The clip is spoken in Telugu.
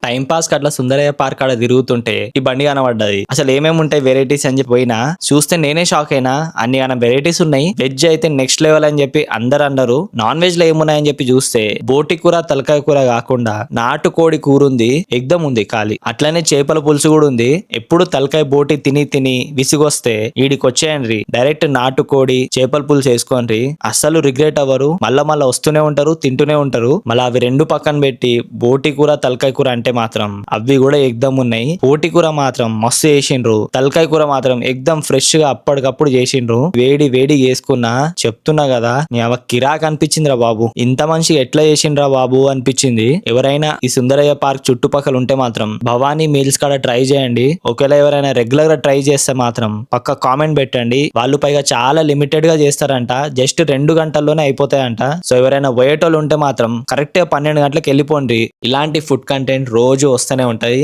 టైం పాస్ కి అట్లా సుందరయ్య పార్క్ ఆడ తిరుగుతుంటే ఈ బండి కనబడ్డది. అసలు ఏమేమి ఉంటాయి వెరైటీస్ అని చెప్పి పోయినా చూస్తే నేనే షాక్ అయినా. అన్ని అన్న వెరైటీస్ ఉన్నాయి. వెజ్ అయితే నెక్స్ట్ లెవెల్ అని చెప్పి అందరు అన్నారు. నాన్ వెజ్ లో ఏమున్నాయని చెప్పి చూస్తే బోటి కూర తలకాయ కూర కాకుండా నాటుకోడి కూర ఉంది, ఎగ్దం ఉంది ఖాళీ. అట్లనే చేపల పులుసు కూడా ఉంది. ఎప్పుడు తలకాయ బోటి తిని తిని విసిగొస్తే ఈడికి వచ్చేయండి, డైరెక్ట్ నాటుకోడి చేపల పులుసు వేసుకోండి. అస్సలు రిగ్రెట్ అవ్వరు. మళ్ళా వస్తూనే ఉంటారు, తింటూనే ఉంటారు. మళ్ళీ అవి రెండు పక్కన పెట్టి బోటి కూర తలకాయ కూర అంటే మాత్రం అవి కూడా ఎగ్దమ్ ఉన్నాయి. బోటి కూర మాత్రం మస్తు చేసిండ్రు, తలకాయ కూర మాత్రం ఎగ్దమ్ ఫ్రెష్ గా అప్పటికప్పుడు చేసిండ్రు. వేడి వేడి చేసుకున్నా చెప్తున్నా కదా, నీ అవ కిరాక్ అనిపించిందిరా బాబు. ఇంత మంచిగా ఎట్లా చేసిండ్రా బాబు అనిపించింది. ఎవరైనా ఈ సుందరయ్య పార్క్ చుట్టుపక్కల ఉంటే మాత్రం భవానీ మీల్స్ కాడ ట్రై చేయండి. ఒకవేళ ఎవరైనా రెగ్యులర్ గా ట్రై చేస్తే మాత్రం పక్క కామెంట్ పెట్టండి. వాళ్ళు పైగా చాలా లిమిటెడ్ గా చేస్తారంట, జస్ట్ 2 గంటల్లోనే అయిపోతాయంట. సో ఎవరైనా పోయేటోళ్ళు ఉంటే మాత్రం కరెక్ట్ గా 12 గంటలకు వెళ్ళిపోండి. ఇలాంటి ఫుడ్ కంటెంట్ రోజు వస్తూనే ఉంటది.